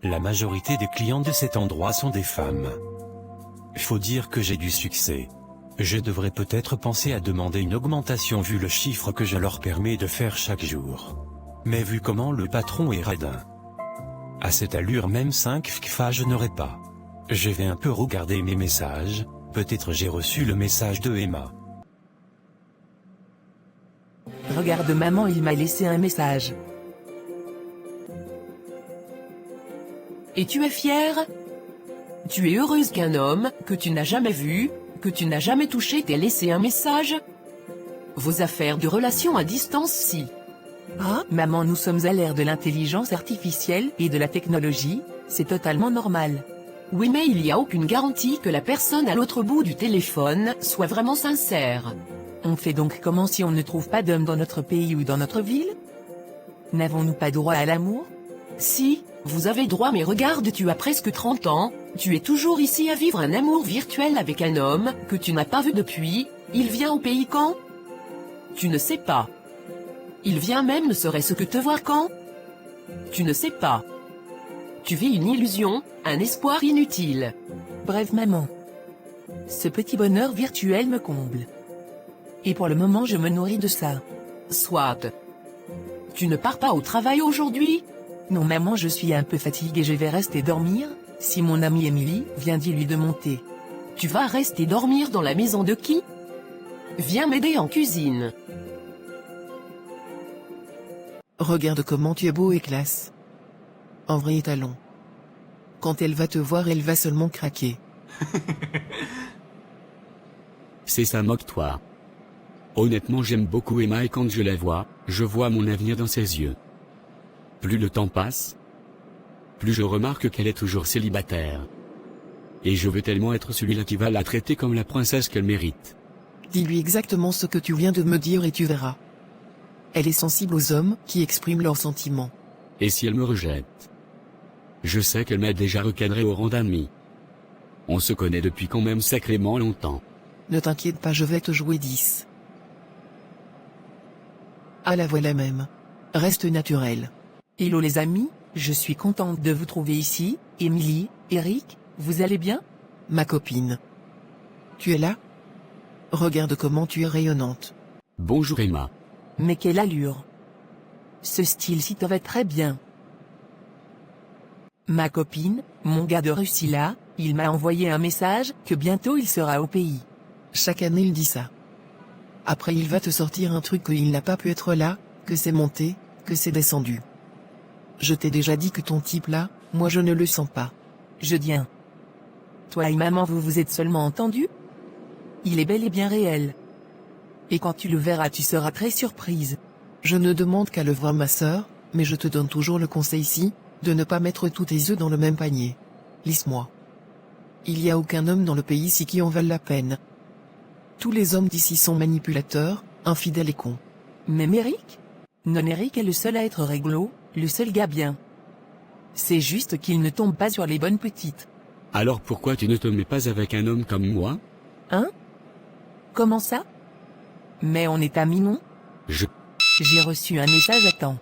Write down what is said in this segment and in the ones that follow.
La majorité des clients de cet endroit sont des femmes. Faut dire que j'ai du succès. Je devrais peut-être penser à demander une augmentation vu le chiffre que je leur permets de faire chaque jour. Mais vu comment le patron est radin. À cette allure même 5 FKFA je n'aurais pas. Je vais un peu regarder mes messages, peut-être j'ai reçu le message de Emma. Regarde maman, il m'a laissé un message. Et tu es fière? Tu es heureuse qu'un homme, que tu n'as jamais vu, que tu n'as jamais touché t'ait laissé un message? Vos affaires de relations à distance si. Ah, maman, nous sommes à l'ère de l'intelligence artificielle et de la technologie, c'est totalement normal. Oui, mais il n'y a aucune garantie que la personne à l'autre bout du téléphone soit vraiment sincère. On fait donc comment si on ne trouve pas d'homme dans notre pays ou dans notre ville? N'avons-nous pas droit à l'amour? Si, vous avez droit, mais regarde, tu as presque 30 ans, tu es toujours ici à vivre un amour virtuel avec un homme que tu n'as pas vu depuis, il vient au pays quand? Tu ne sais pas. Il vient même ne serait-ce que te voir quand? Tu ne sais pas. Tu vis une illusion, un espoir inutile. Bref maman. Ce petit bonheur virtuel me comble. Et pour le moment je me nourris de ça. Soit. Tu ne pars pas au travail aujourd'hui? Non maman, je suis un peu fatiguée, je vais rester dormir, si mon amie Emily vient dis-lui de monter. Tu vas rester dormir dans la maison de qui? Viens m'aider en cuisine. Regarde comment tu es beau et classe. En vrai étalon. Quand elle va te voir, elle va seulement craquer. C'est ça, moque-toi. Honnêtement, j'aime beaucoup Emma et quand je la vois, je vois mon avenir dans ses yeux. Plus le temps passe, plus je remarque qu'elle est toujours célibataire. Et je veux tellement être celui-là qui va la traiter comme la princesse qu'elle mérite. Dis-lui exactement ce que tu viens de me dire et tu verras. Elle est sensible aux hommes qui expriment leurs sentiments. Et si elle me rejette? Je sais qu'elle m'a déjà recadré au rang d'ami. On se connaît depuis quand même sacrément longtemps. Ne t'inquiète pas, je vais te jouer 10. Ah la voilà même. Reste naturel. Hello les amis, je suis contente de vous trouver ici. Emily, Eric, vous allez bien? Ma copine. Tu es là? Regarde comment tu es rayonnante. Bonjour Emma. Mais quelle allure! Ce style-ci te va très bien. Ma copine, mon gars de Russie là, il m'a envoyé un message que bientôt il sera au pays. Chaque année il dit ça. Après il va te sortir un truc qu'il n'a pas pu être là, que c'est monté, que c'est descendu. Je t'ai déjà dit que ton type là, moi je ne le sens pas. Je viens. Toi et maman vous vous êtes seulement entendus? Il est bel et bien réel. Et quand tu le verras tu seras très surprise. Je ne demande qu'à le voir ma sœur, mais je te donne toujours le conseil ici, de ne pas mettre tous tes œufs dans le même panier. Lisse-moi. Il n'y a aucun homme dans le pays ici qui en vale la peine. Tous les hommes d'ici sont manipulateurs, infidèles et cons. Même Eric? Non, Eric est le seul à être réglo, le seul gars bien. C'est juste qu'il ne tombe pas sur les bonnes petites. Alors pourquoi tu ne te mets pas avec un homme comme moi? Hein? Comment ça? Mais on est amis, non? J'ai reçu un message à temps.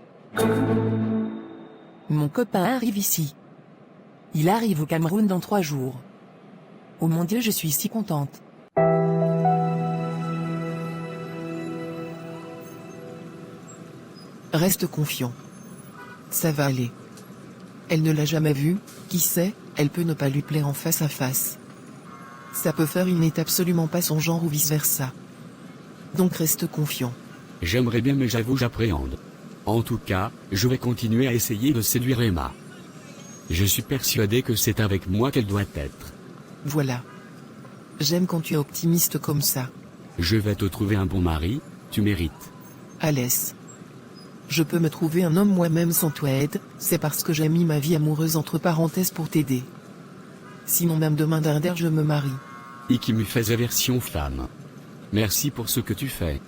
Mon copain arrive ici. Il arrive au Cameroun dans 3 jours. Oh mon Dieu, je suis si contente. Reste confiant. Ça va aller. Elle ne l'a jamais vu, qui sait, elle peut ne pas lui plaire en face à face. Ça peut faire, il n'est absolument pas son genre ou vice-versa. Donc reste confiant. J'aimerais bien mais j'avoue j'appréhende. En tout cas, je vais continuer à essayer de séduire Emma. Je suis persuadé que c'est avec moi qu'elle doit être. Voilà. J'aime quand tu es optimiste comme ça. Je vais te trouver un bon mari, tu mérites. Alès. Je peux me trouver un homme moi-même sans toi aide, c'est parce que j'ai mis ma vie amoureuse entre parenthèses pour t'aider. Sinon même demain d'Inder je me marie. Et qui me faisait version femme. Merci pour ce que tu fais.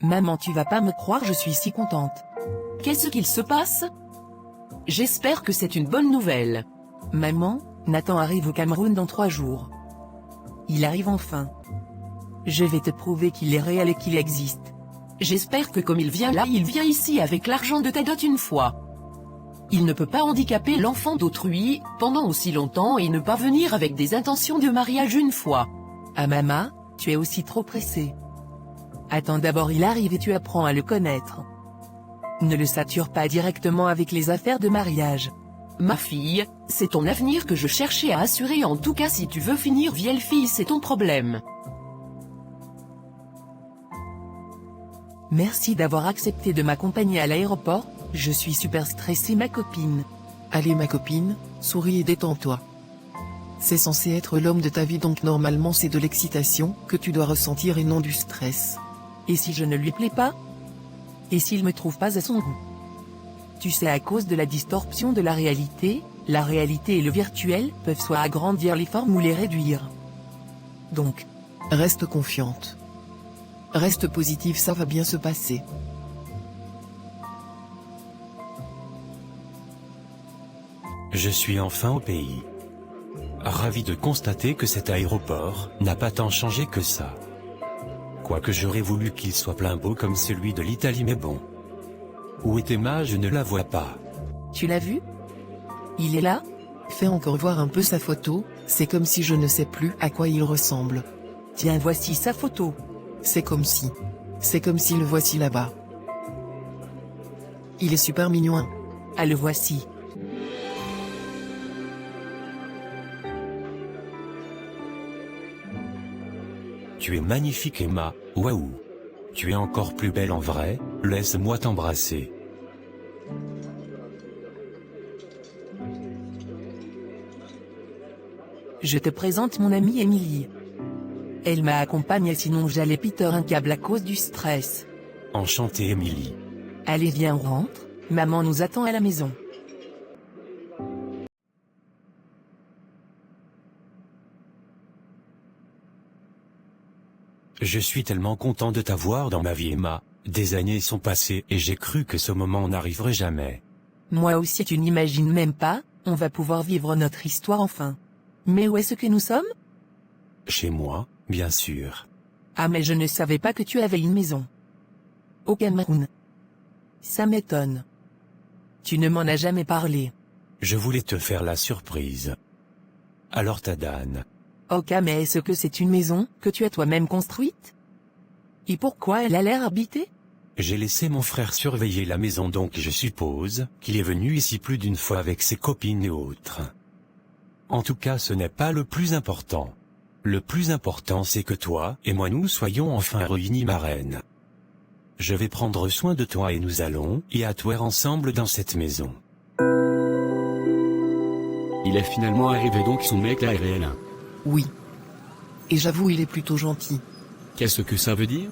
Maman, tu vas pas me croire, je suis si contente. Qu'est-ce qu'il se passe? J'espère que c'est une bonne nouvelle. Maman, Nathan arrive au Cameroun dans 3 jours. Il arrive enfin. Je vais te prouver qu'il est réel et qu'il existe. J'espère que comme il vient là, il vient ici avec l'argent de ta dot une fois. Il ne peut pas handicaper l'enfant d'autrui, pendant aussi longtemps et ne pas venir avec des intentions de mariage une fois. Ah maman, tu es aussi trop pressée. Attends d'abord il arrive et tu apprends à le connaître. Ne le sature pas directement avec les affaires de mariage. Ma fille, c'est ton avenir que je cherchais à assurer, en tout cas si tu veux finir vieille fille c'est ton problème. Merci d'avoir accepté de m'accompagner à l'aéroport, je suis super stressée ma copine. Allez ma copine, souris et détends-toi. C'est censé être l'homme de ta vie donc normalement c'est de l'excitation que tu dois ressentir et non du stress. Et si je ne lui plais pas? Et s'il me trouve pas à son goût? Tu sais à cause de la distorsion de la réalité et le virtuel peuvent soit agrandir les formes ou les réduire. Donc, reste confiante. Reste positive, ça va bien se passer. Je suis enfin au pays. Ravi de constater que cet aéroport n'a pas tant changé que ça. Quoique j'aurais voulu qu'il soit plein beau comme celui de l'Italie, mais bon. Où est Emma? Je ne la vois pas. Tu l'as vu? Il est là? Fais encore voir un peu sa photo, c'est comme si je ne sais plus à quoi il ressemble. Tiens, voici sa photo. C'est comme si le voici là-bas. Il est super mignon. Ah, le voici. Tu es magnifique Emma, waouh. Tu es encore plus belle en vrai, laisse-moi t'embrasser. Je te présente mon amie Émilie. Elle m'a accompagnée sinon j'allais péter un câble à cause du stress. Enchantée Émilie. Allez viens on rentre, maman nous attend à la maison. Je suis tellement content de t'avoir dans ma vie Emma, des années sont passées et j'ai cru que ce moment n'arriverait jamais. Moi aussi tu n'imagines même pas, on va pouvoir vivre notre histoire enfin. Mais où est-ce que nous sommes? Chez moi, bien sûr. Ah mais je ne savais pas que tu avais une maison. Au Cameroun. Ça m'étonne. Tu ne m'en as jamais parlé. Je voulais te faire la surprise. Alors Tadane. Ok mais est-ce que c'est une maison que tu as toi-même construite? Et pourquoi elle a l'air habitée? J'ai laissé mon frère surveiller la maison donc je suppose qu'il est venu ici plus d'une fois avec ses copines et autres. En tout cas ce n'est pas le plus important. Le plus important c'est que toi et moi nous soyons enfin réunis ma reine. Je vais prendre soin de toi et nous allons y atouer ensemble dans cette maison. Il est finalement arrivé donc son mec là est réel. Oui. Et j'avoue il est plutôt gentil. Qu'est-ce que ça veut dire?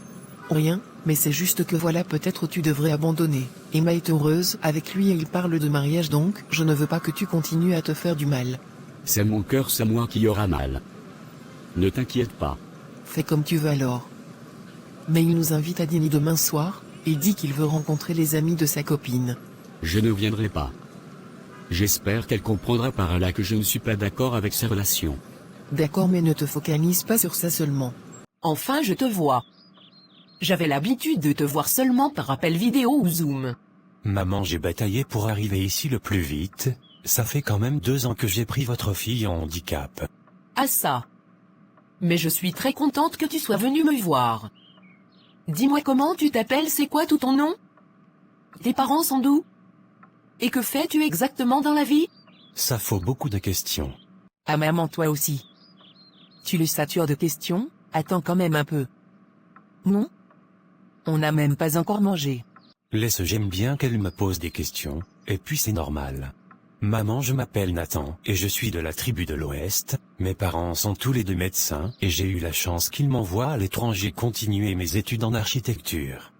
Rien, mais c'est juste que voilà peut-être tu devrais abandonner. Emma est heureuse avec lui et il parle de mariage donc je ne veux pas que tu continues à te faire du mal. C'est mon cœur, c'est moi qui aura mal. Ne t'inquiète pas. Fais comme tu veux alors. Mais il nous invite à dîner demain soir, et dit qu'il veut rencontrer les amis de sa copine. Je ne viendrai pas. J'espère qu'elle comprendra par là que je ne suis pas d'accord avec ces relations. D'accord mais ne te focalise pas sur ça seulement. Enfin je te vois. J'avais l'habitude de te voir seulement par appel vidéo ou Zoom. Maman j'ai bataillé pour arriver ici le plus vite, ça fait quand même 2 ans que j'ai pris votre fille en handicap. Ah ça. Mais je suis très contente que tu sois venue me voir. Dis-moi comment tu t'appelles, c'est quoi tout ton nom? Tes parents sont d'où? Et que fais-tu exactement dans la vie? Ça faut beaucoup de questions. Ah maman toi aussi. Tu le satures de questions, attends quand même un peu. Non? On n'a même pas encore mangé. J'aime bien qu'elle me pose des questions, et puis c'est normal. Maman je m'appelle Nathan, et je suis de la tribu de l'Ouest, mes parents sont tous les deux médecins, et j'ai eu la chance qu'ils m'envoient à l'étranger continuer mes études en architecture.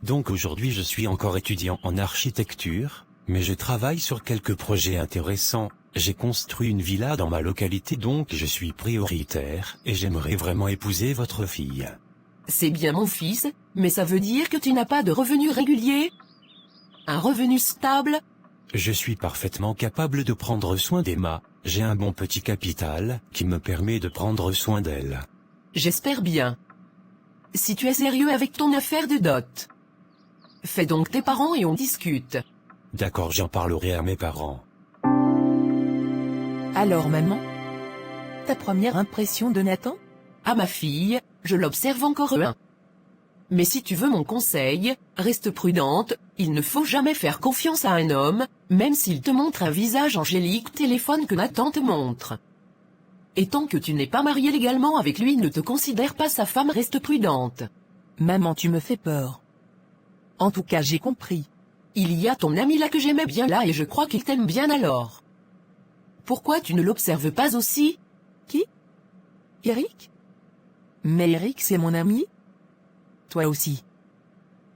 Donc aujourd'hui je suis encore étudiant en architecture, mais je travaille sur quelques projets intéressants. J'ai construit une villa dans ma localité donc je suis prioritaire, et j'aimerais vraiment épouser votre fille. C'est bien mon fils, mais ça veut dire que tu n'as pas de revenu régulier? Un revenu stable? Je suis parfaitement capable de prendre soin d'Emma, j'ai un bon petit capital, qui me permet de prendre soin d'elle. J'espère bien. si tu es sérieux avec ton affaire de dot. Fais donc tes parents et on discute. D'accord, j'en parlerai à mes parents. Alors maman? Ta première impression de Nathan? À ma fille, je l'observe encore un. Mais si tu veux mon conseil, reste prudente, il ne faut jamais faire confiance à un homme, même s'il te montre un visage angélique téléphone que Nathan te montre. Et tant que tu n'es pas marié légalement avec lui, ne te considère pas sa femme, reste prudente. Maman, tu me fais peur. En tout cas, j'ai compris. Il y a ton ami là que j'aimais bien là et je crois qu'il t'aime bien alors. Pourquoi tu ne l'observes pas aussi? Qui? Eric? Mais Eric, c'est mon ami? Toi aussi.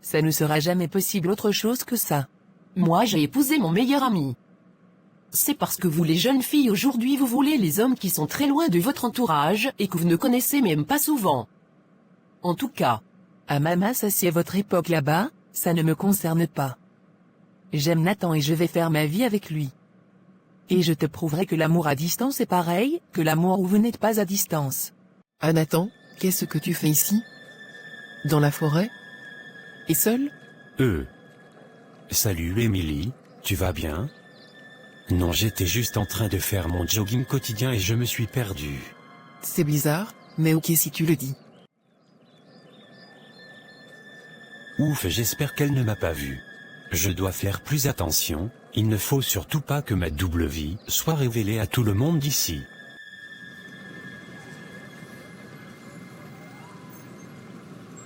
Ça ne sera jamais possible autre chose que ça. Moi, j'ai épousé mon meilleur ami. C'est parce que vous les jeunes filles aujourd'hui vous voulez les hommes qui sont très loin de votre entourage et que vous ne connaissez même pas souvent. En tout cas. Ah maman, ça c'est votre époque là-bas, ça ne me concerne pas. J'aime Nathan et je vais faire ma vie avec lui. Et je te prouverai que l'amour à distance est pareil, que l'amour où vous n'êtes pas à distance. Ah Nathan, qu'est-ce que tu fais ici? Dans la forêt? Et seul? Salut Émilie, tu vas bien? Non, j'étais juste en train de faire mon jogging quotidien et je me suis perdu. C'est bizarre, mais ok si tu le dis. Ouf, j'espère qu'elle ne m'a pas vu. Je dois faire plus attention, il ne faut surtout pas que ma double vie soit révélée à tout le monde d'ici.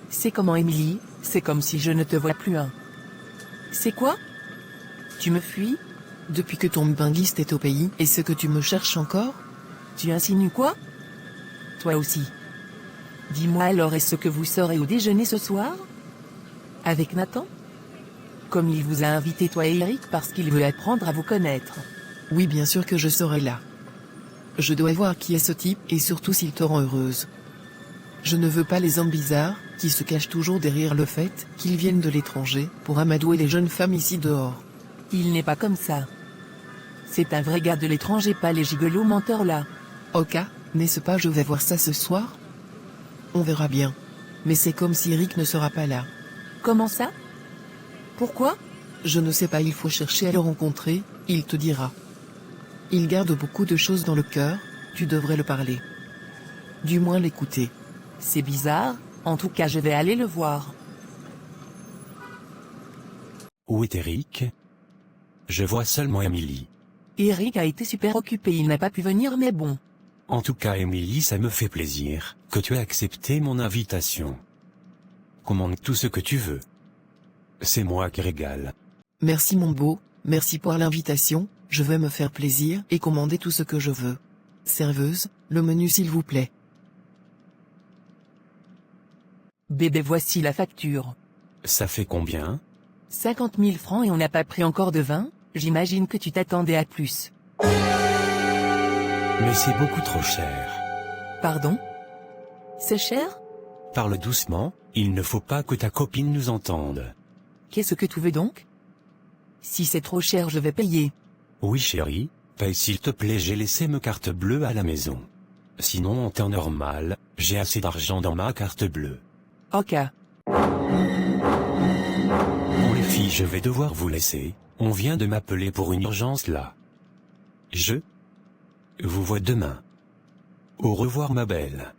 C'est comment Émilie, c'est comme si je ne te vois plus un. C'est quoi? Tu me fuis? Depuis que ton binguiste est au pays, est-ce que tu me cherches encore? Tu insinues quoi? Toi aussi. Dis-moi alors, est-ce que vous serez au déjeuner ce soir? Avec Nathan? Comme il vous a invité toi et Eric parce qu'il veut apprendre à vous connaître. Oui, bien sûr que je serai là. Je dois voir qui est ce type et surtout s'il te rend heureuse. Je ne veux pas les hommes bizarres, qui se cachent toujours derrière le fait qu'ils viennent de l'étranger pour amadouer les jeunes femmes ici dehors. Il n'est pas comme ça. C'est un vrai gars de l'étranger, pas les gigolos menteurs là. Ok, n'est-ce pas, je vais voir ça ce soir? On verra bien. Mais c'est comme si Eric ne sera pas là. Comment ça? Pourquoi? Je ne sais pas, il faut chercher à le rencontrer, il te dira. Il garde beaucoup de choses dans le cœur, tu devrais le parler. Du moins l'écouter. C'est bizarre, en tout cas je vais aller le voir. Où est Eric? Je vois seulement Émilie. Eric a été super occupé, il n'a pas pu venir mais bon. En tout cas Émilie, ça me fait plaisir que tu aies accepté mon invitation. Commande tout ce que tu veux. C'est moi qui régale. Merci mon beau, merci pour l'invitation, je vais me faire plaisir et commander tout ce que je veux. Serveuse, le menu s'il vous plaît. Bébé, voici la facture. Ça fait combien? 50 000 francs et on n'a pas pris encore de vin, j'imagine que tu t'attendais à plus. Mais c'est beaucoup trop cher. Pardon? C'est cher? Parle doucement, il ne faut pas que ta copine nous entende. Qu'est-ce que tu veux donc? Si c'est trop cher, je vais payer. Oui chérie, paye s'il te plaît, j'ai laissé ma carte bleue à la maison. Sinon en temps normal, j'ai assez d'argent dans ma carte bleue. Ok. Bon les filles, je vais devoir vous laisser, on vient de m'appeler pour une urgence là. Je vous vois demain. Au revoir ma belle.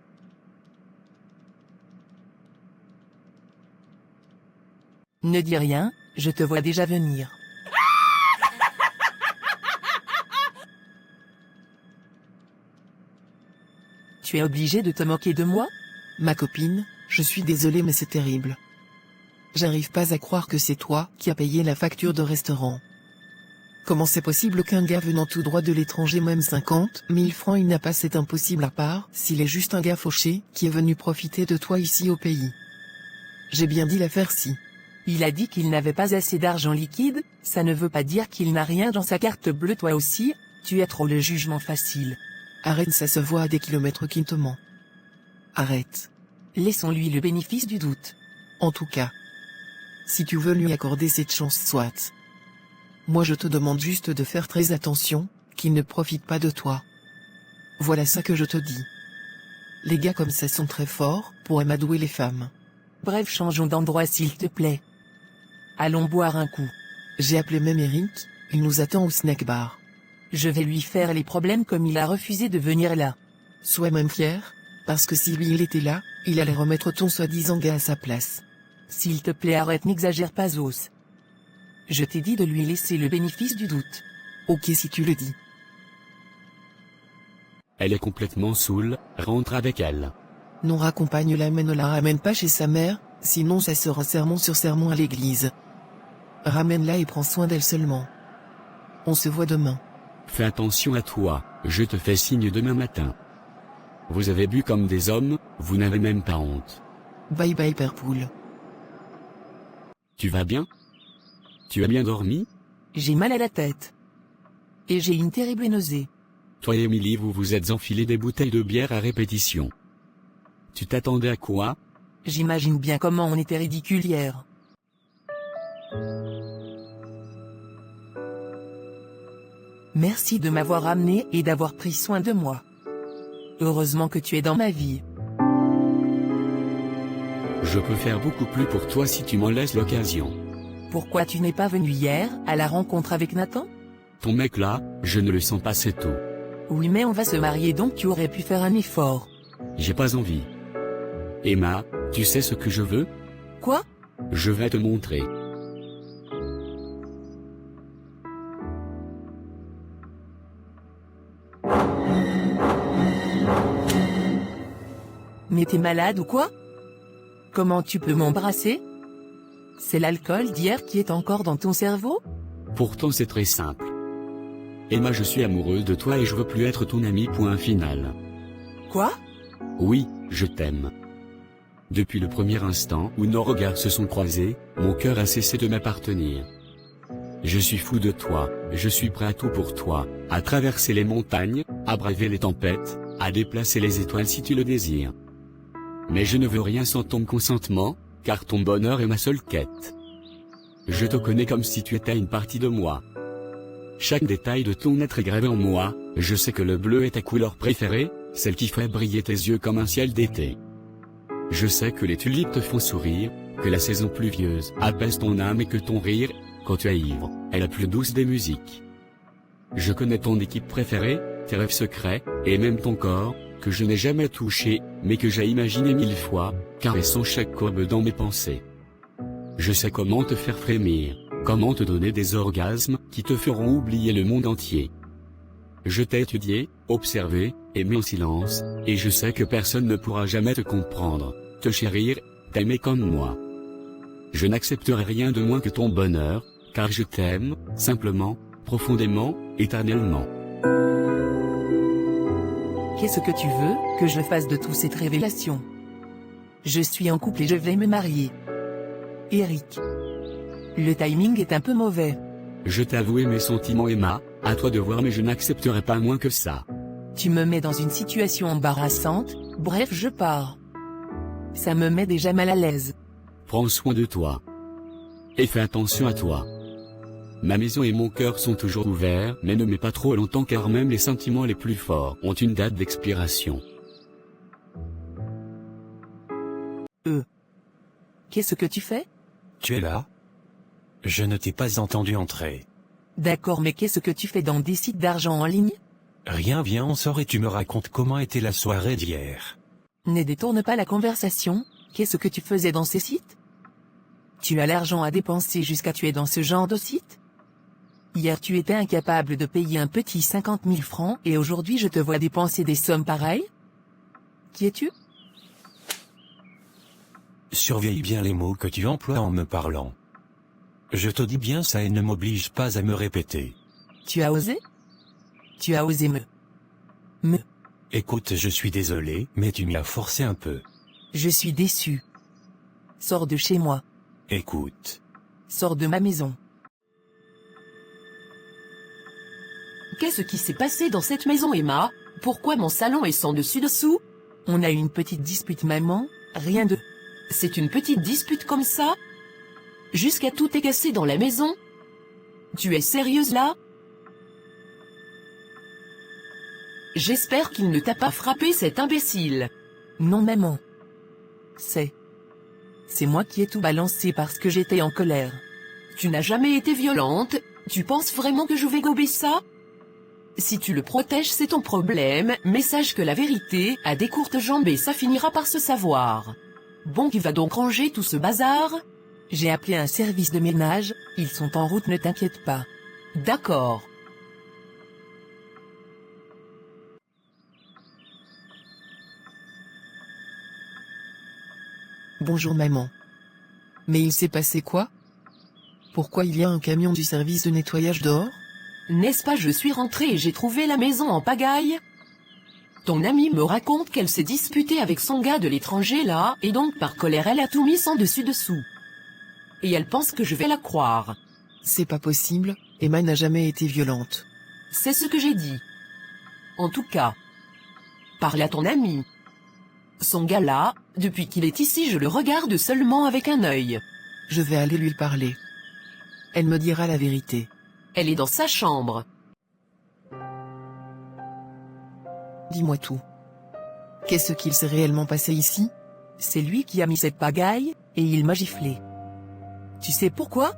Ne dis rien, je te vois déjà venir. Tu es obligé de te moquer de moi? Ma copine, je suis désolée mais c'est terrible. J'arrive pas à croire que c'est toi qui as payé la facture de restaurant. Comment c'est possible qu'un gars venant tout droit de l'étranger, même 50 000 francs il n'a pas, c'est impossible, à part s'il est juste un gars fauché qui est venu profiter de toi ici au pays. J'ai bien dit l'affaire si. Il a dit qu'il n'avait pas assez d'argent liquide, ça ne veut pas dire qu'il n'a rien dans sa carte bleue. Toi aussi, tu as trop le jugement facile. Arrête, ça se voit à des kilomètres qu'il te ment. Arrête. Laissons-lui le bénéfice du doute. En tout cas, si tu veux lui accorder cette chance, soit. Moi je te demande juste de faire très attention, qu'il ne profite pas de toi. Voilà ça que je te dis. Les gars comme ça sont très forts pour amadouer les femmes. Bref, changeons d'endroit s'il te plaît. Allons boire un coup. J'ai appelé même Eric, il nous attend au snack bar. Je vais lui faire les problèmes comme il a refusé de venir là. Sois même fier, parce que si lui il était là, il allait remettre ton soi-disant gars à sa place. S'il te plaît, arrête, n'exagère pas, Os. Je t'ai dit de lui laisser le bénéfice du doute. Ok si tu le dis. Elle est complètement saoule, rentre avec elle. Non, raccompagne-la mais ne la ramène pas chez sa mère, sinon ça sera sermon sur sermon à l'église. Ramène-la et prends soin d'elle seulement. On se voit demain. Fais attention à toi, je te fais signe demain matin. Vous avez bu comme des hommes, vous n'avez même pas honte. Bye bye Père Poule. Tu vas bien? Tu as bien dormi? J'ai mal à la tête. Et j'ai une terrible nausée. Toi et Emily, vous vous êtes enfilé des bouteilles de bière à répétition. Tu t'attendais à quoi? J'imagine bien comment on était ridicule hier. Merci de m'avoir amené et d'avoir pris soin de moi. Heureusement que tu es dans ma vie. Je peux faire beaucoup plus pour toi si tu m'en laisses l'occasion. Pourquoi tu n'es pas venu hier, à la rencontre avec Nathan? Ton mec là, je ne le sens pas, c'est tout. Oui, mais on va se marier, donc tu aurais pu faire un effort. J'ai pas envie. Emma, tu sais ce que je veux? Quoi? Je vais te montrer. Mais t'es malade ou quoi? Comment tu peux m'embrasser? C'est l'alcool d'hier qui est encore dans ton cerveau? Pourtant c'est très simple. Emma, je suis amoureuse de toi et je veux plus être ton ami, point final. Quoi? Oui, je t'aime. Depuis le premier instant où nos regards se sont croisés, mon cœur a cessé de m'appartenir. Je suis fou de toi, je suis prêt à tout pour toi, à traverser les montagnes, à braver les tempêtes, à déplacer les étoiles si tu le désires. Mais je ne veux rien sans ton consentement, car ton bonheur est ma seule quête. Je te connais comme si tu étais une partie de moi. Chaque détail de ton être est gravé en moi, je sais que le bleu est ta couleur préférée, celle qui fait briller tes yeux comme un ciel d'été. Je sais que les tulipes te font sourire, que la saison pluvieuse apaise ton âme et que ton rire, quand tu es ivre, est la plus douce des musiques. Je connais ton équipe préférée, tes rêves secrets, et même ton corps, que je n'ai jamais touché, mais que j'ai imaginé 1000 fois, caressant chaque courbe dans mes pensées. Je sais comment te faire frémir, comment te donner des orgasmes qui te feront oublier le monde entier. Je t'ai étudié, observé, aimé en silence, et je sais que personne ne pourra jamais te comprendre, te chérir, t'aimer comme moi. Je n'accepterai rien de moins que ton bonheur, car je t'aime, simplement, profondément, éternellement. Qu'est-ce que tu veux que je fasse de toute cette révélation? Je suis en couple et je vais me marier. Eric. Le timing est un peu mauvais. Je t'ai avoué mes sentiments, Emma, à toi de voir, mais je n'accepterai pas moins que ça. Tu me mets dans une situation embarrassante, bref, je pars. Ça me met déjà mal à l'aise. Prends soin de toi. Et fais attention à toi. Ma maison et mon cœur sont toujours ouverts, mais ne mets pas trop longtemps car même les sentiments les plus forts ont une date d'expiration. Qu'est-ce que tu fais? Tu es là? Je ne t'ai pas entendu entrer. D'accord, mais qu'est-ce que tu fais dans des sites d'argent en ligne? Rien, viens, on sort et tu me racontes comment était la soirée d'hier. Ne détourne pas la conversation, qu'est-ce que tu faisais dans ces sites? Tu as l'argent à dépenser jusqu'à tu es dans ce genre de site? Hier tu étais incapable de payer un petit 50 000 francs et aujourd'hui je te vois dépenser des sommes pareilles? Qui es-tu? Surveille bien les mots que tu emploies en me parlant. Je te dis bien ça et ne m'oblige pas à me répéter. Tu as osé? Tu as osé me... Écoute, je suis désolé, mais tu m'y as forcé un peu. Je suis déçu. Sors de chez moi. Écoute. Sors de ma maison. Qu'est-ce qui s'est passé dans cette maison, Emma? Pourquoi mon salon est sans dessus-dessous? On a eu une petite dispute, maman, rien de... C'est une petite dispute comme ça? Jusqu'à tout est cassé dans la maison? Tu es sérieuse là? J'espère qu'il ne t'a pas frappé, cet imbécile. Non, maman. C'est C'est moi qui ai tout balancé parce que j'étais en colère. Tu n'as jamais été violente, tu penses vraiment que je vais gober ça? Si tu le protèges, c'est ton problème, mais sache que la vérité a des courtes jambes et ça finira par se savoir. Bon, qui va donc ranger tout ce bazar? J'ai appelé un service de ménage, ils sont en route, ne t'inquiète pas. D'accord. Bonjour maman. Mais il s'est passé quoi? Pourquoi il y a un camion du service de nettoyage dehors? N'est-ce pas, je suis rentrée et j'ai trouvé la maison en pagaille? Ton amie me raconte qu'elle s'est disputée avec son gars de l'étranger là, et donc par colère elle a tout mis sans dessus-dessous. Et elle pense que je vais la croire. C'est pas possible, Emma n'a jamais été violente. C'est ce que j'ai dit. En tout cas, parle à ton ami. Son gars là, depuis qu'il est ici je le regarde seulement avec un œil. Je vais aller lui parler. Elle me dira la vérité. Elle est dans sa chambre. Dis-moi tout. Qu'est-ce qu'il s'est réellement passé ici? C'est lui qui a mis cette pagaille, et il m'a giflé. Tu sais pourquoi?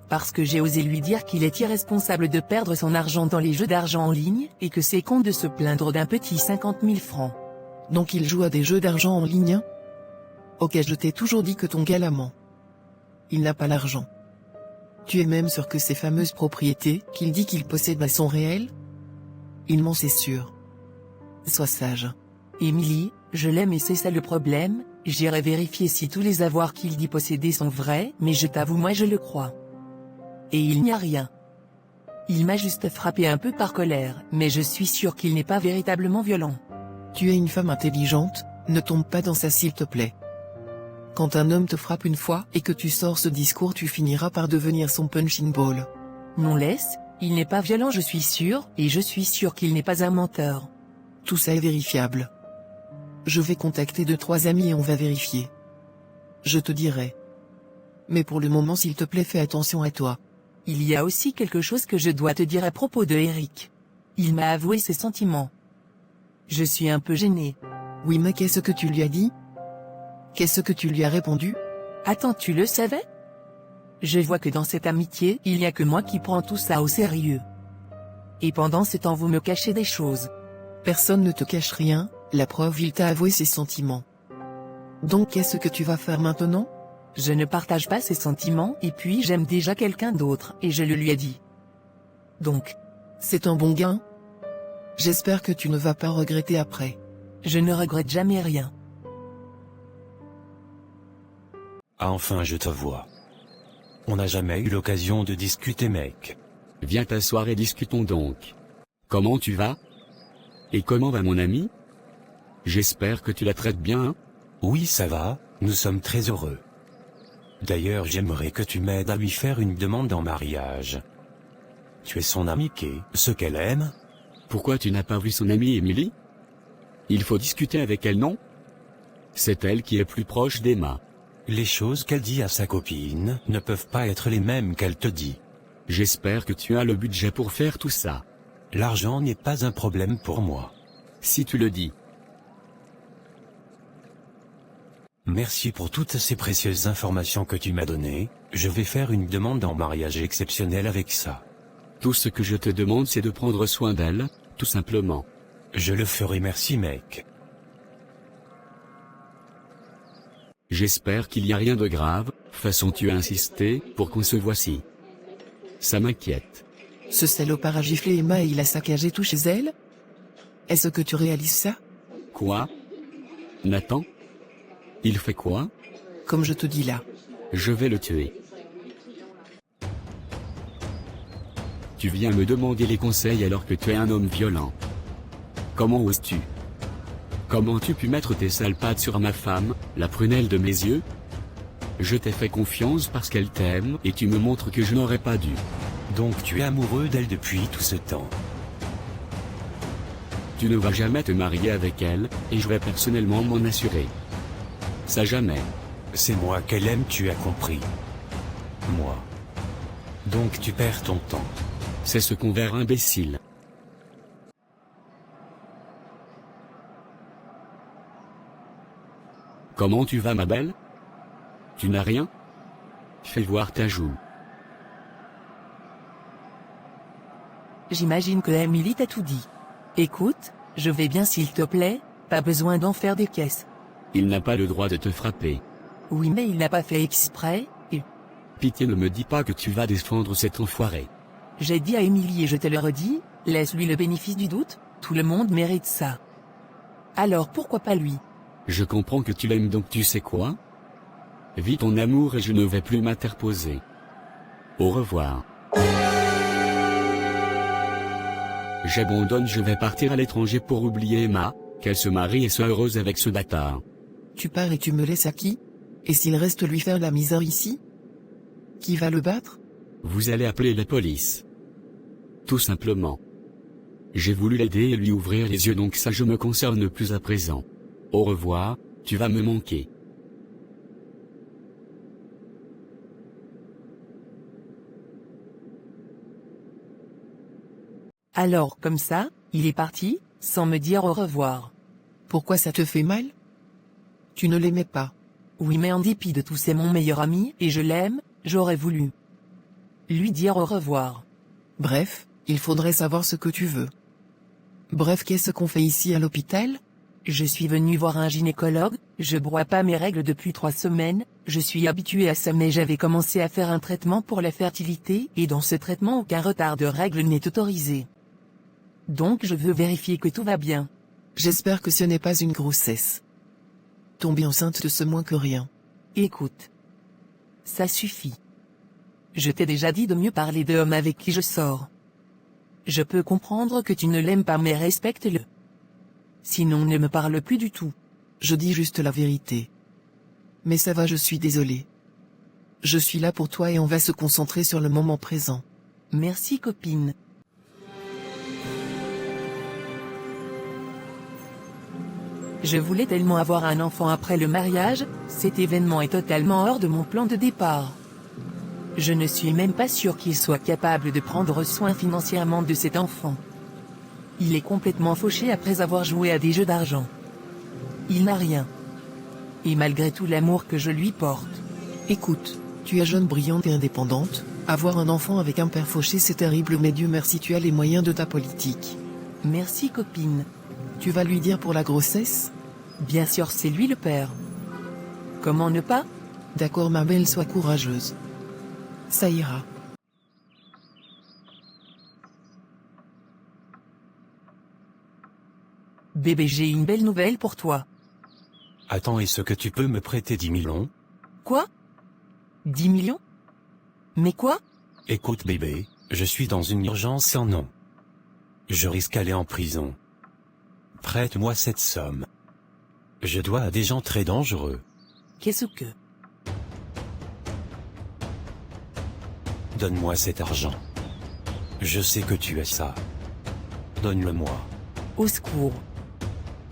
Parce que j'ai osé lui dire qu'il est irresponsable de perdre son argent dans les jeux d'argent en ligne, et que c'est con de se plaindre d'un petit 50 000 francs. Donc il joue à des jeux d'argent en ligne? Ok, je t'ai toujours dit que ton gars la ment. Il n'a pas l'argent. Tu es même sûr que ces fameuses propriétés qu'il dit qu'il possède sont réelles? Il ment, c'est sûr. Sois sage. Émilie, je l'aime et c'est ça le problème, j'irai vérifier si tous les avoirs qu'il dit posséder sont vrais, mais je t'avoue moi je le crois. Et il n'y a rien. Il m'a juste frappé un peu par colère, mais je suis sûr qu'il n'est pas véritablement violent. Tu es une femme intelligente, ne tombe pas dans ça s'il te plaît. Quand un homme te frappe une fois et que tu sors ce discours, tu finiras par devenir son punching ball. Non, laisse, il n'est pas violent, je suis sûr, et je suis sûr qu'il n'est pas un menteur. Tout ça est vérifiable. Je vais contacter 2-3 amis et on va vérifier. Je te dirai. Mais pour le moment, s'il te plaît, fais attention à toi. Il y a aussi quelque chose que je dois te dire à propos de Eric. Il m'a avoué ses sentiments. Je suis un peu gênée. Oui, mais qu'est-ce que tu lui as dit? Qu'est-ce que tu lui as répondu? Attends, tu le savais? Je vois que dans cette amitié, il n'y a que moi qui prends tout ça au sérieux. Et pendant ce temps vous me cachez des choses. Personne ne te cache rien, la preuve il t'a avoué ses sentiments. Donc qu'est-ce que tu vas faire maintenant? Je ne partage pas ses sentiments et puis j'aime déjà quelqu'un d'autre et je le lui ai dit. Donc, c'est un bon gain? J'espère que tu ne vas pas regretter après. Je ne regrette jamais rien. Ah, enfin je te vois. On n'a jamais eu l'occasion de discuter, mec. Viens t'asseoir et discutons donc. Comment tu vas? Et comment va mon ami? J'espère que tu la traites bien, hein? Oui, ça va, nous sommes très heureux. D'ailleurs, j'aimerais que tu m'aides à lui faire une demande en mariage. Tu es son amie, qu'est ce qu'elle aime? Pourquoi tu n'as pas vu son amie Émilie? Il faut discuter avec elle, non? C'est elle qui est plus proche d'Emma. Les choses qu'elle dit à sa copine ne peuvent pas être les mêmes qu'elle te dit. J'espère que tu as le budget pour faire tout ça. L'argent n'est pas un problème pour moi. Si tu le dis. Merci pour toutes ces précieuses informations que tu m'as données, je vais faire une demande en mariage exceptionnelle avec ça. Tout ce que je te demande c'est de prendre soin d'elle, tout simplement. Je le ferai, merci mec. J'espère qu'il n'y a rien de grave, façon tu as insisté, pour qu'on se voie ci. Ça m'inquiète. Ce salopard a giflé Emma et il a saccagé tout chez elle? Est-ce que tu réalises ça? Quoi? Nathan? Il fait quoi? Comme je te dis là. Je vais le tuer. Tu viens me demander les conseils alors que tu es un homme violent. Comment oses-tu? Comment tu pu mettre tes sales pattes sur ma femme, la prunelle de mes yeux? Je t'ai fait confiance parce qu'elle t'aime et tu me montres que je n'aurais pas dû. Donc tu es amoureux d'elle depuis tout ce temps. Tu ne vas jamais te marier avec elle, et je vais personnellement m'en assurer. Ça jamais. C'est moi qu'elle aime, tu as compris. Moi. Donc tu perds ton temps. C'est ce qu'on verra, imbécile. Comment tu vas ma belle? Tu n'as rien? Fais voir ta joue. J'imagine que Emily t'a tout dit. Écoute, je vais bien s'il te plaît, pas besoin d'en faire des caisses. Il n'a pas le droit de te frapper. Oui mais il n'a pas fait exprès, et... Pitié ne me dis pas que tu vas défendre cet enfoiré. J'ai dit à Emily et je te le redis, laisse-lui le bénéfice du doute, tout le monde mérite ça. Alors pourquoi pas lui? Je comprends que tu l'aimes donc tu sais quoi? Vis ton amour et je ne vais plus m'interposer. Au revoir. J'abandonne, je vais partir à l'étranger pour oublier Emma, qu'elle se marie et soit heureuse avec ce bâtard. Tu pars et tu me laisses à qui? Et s'il reste lui faire la misère ici? Qui va le battre? Vous allez appeler la police. Tout simplement. J'ai voulu l'aider et lui ouvrir les yeux donc ça je me concerne plus à présent. Au revoir, tu vas me manquer. Alors comme ça, il est parti, sans me dire au revoir. Pourquoi ça te fait mal? Tu ne l'aimais pas. Oui mais en dépit de tout c'est mon meilleur ami et je l'aime, j'aurais voulu lui dire au revoir. Bref, il faudrait savoir ce que tu veux. Bref, qu'est-ce qu'on fait ici à l'hôpital? Je suis venu voir un gynécologue, je broie pas mes règles depuis 3 semaines, je suis habitué à ça mais j'avais commencé à faire un traitement pour la fertilité et dans ce traitement aucun retard de règles n'est autorisé. Donc je veux vérifier que tout va bien. J'espère que ce n'est pas une grossesse. Tomber enceinte de ce moins que rien. Écoute. Ça suffit. Je t'ai déjà dit de mieux parler de l'homme avec qui je sors. Je peux comprendre que tu ne l'aimes pas mais respecte-le. Sinon ne me parle plus du tout. Je dis juste la vérité. Mais ça va, je suis désolé. Je suis là pour toi et on va se concentrer sur le moment présent. Merci copine. Je voulais tellement avoir un enfant après le mariage, cet événement est totalement hors de mon plan de départ. Je ne suis même pas sûr qu'il soit capable de prendre soin financièrement de cet enfant. Il est complètement fauché après avoir joué à des jeux d'argent. Il n'a rien. Et malgré tout l'amour que je lui porte. Écoute, tu es jeune, brillante et indépendante, avoir un enfant avec un père fauché c'est terrible mais Dieu merci tu as les moyens de ta politique. Merci copine. Tu vas lui dire pour la grossesse? Bien sûr c'est lui le père. Comment ne pas? D'accord ma belle, sois courageuse. Ça ira. Bébé j'ai une belle nouvelle pour toi. Attends, est-ce que tu peux me prêter 10 millions? Quoi? 10 millions? Mais quoi? Écoute bébé, je suis dans une urgence sans nom. Je risque d'aller en prison. Prête-moi cette somme. Je dois à des gens très dangereux. Qu'est-ce que? Donne-moi cet argent. Je sais que tu as ça. Donne-le-moi. Au secours.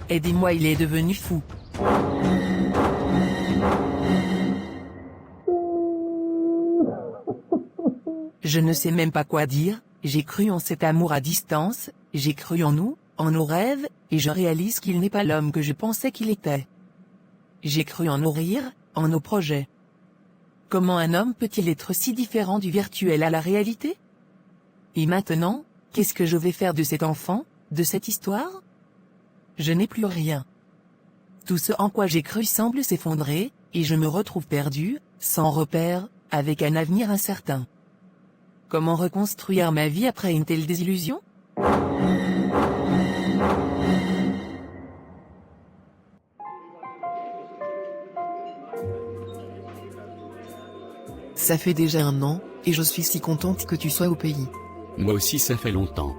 Aidez-moi, il est devenu fou. Je ne sais même pas quoi dire, j'ai cru en cet amour à distance, j'ai cru en nous, en nos rêves, et je réalise qu'il n'est pas l'homme que je pensais qu'il était. J'ai cru en nos rires, en nos projets. Comment un homme peut-il être si différent du virtuel à la réalité? Et maintenant, qu'est-ce que je vais faire de cet enfant, de cette histoire? Je n'ai plus rien. Tout ce en quoi j'ai cru semble s'effondrer, et je me retrouve perdu, sans repère, avec un avenir incertain. Comment reconstruire ma vie après une telle désillusion? Ça fait déjà 1 an, et je suis si contente que tu sois au pays. Moi aussi ça fait longtemps.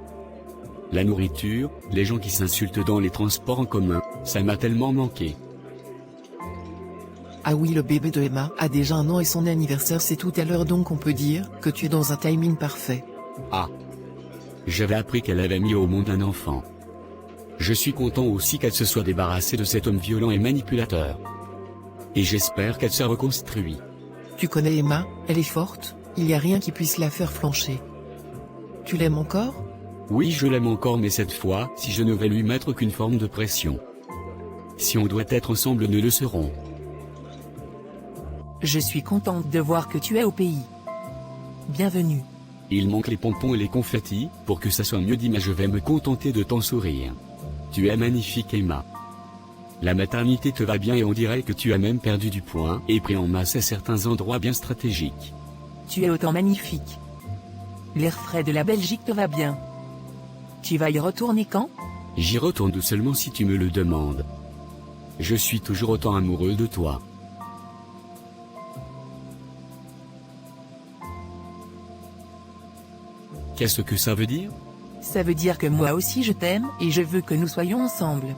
La nourriture, les gens qui s'insultent dans les transports en commun, ça m'a tellement manqué. Ah oui, le bébé de Emma a déjà 1 an et son anniversaire c'est tout à l'heure donc on peut dire que tu es dans un timing parfait. Ah. J'avais appris qu'elle avait mis au monde un enfant. Je suis content aussi qu'elle se soit débarrassée de cet homme violent et manipulateur. Et j'espère qu'elle se reconstruit. Tu connais Emma, elle est forte, il n'y a rien qui puisse la faire flancher. Tu l'aimes encore? Oui, je l'aime encore, mais cette fois, si je ne vais lui mettre qu'une forme de pression. Si on doit être ensemble, nous le serons. Je suis contente de voir que tu es au pays. Bienvenue. Il manque les pompons et les confettis, pour que ça soit mieux dit mais je vais me contenter de ton sourire. Tu es magnifique Emma. La maternité te va bien et on dirait que tu as même perdu du poids et pris en masse à certains endroits bien stratégiques. Tu es autant magnifique. L'air frais de la Belgique te va bien. Tu vas y retourner quand? J'y retourne seulement si tu me le demandes. Je suis toujours autant amoureux de toi. Qu'est-ce que ça veut dire? Ça veut dire que moi aussi je t'aime et je veux que nous soyons ensemble.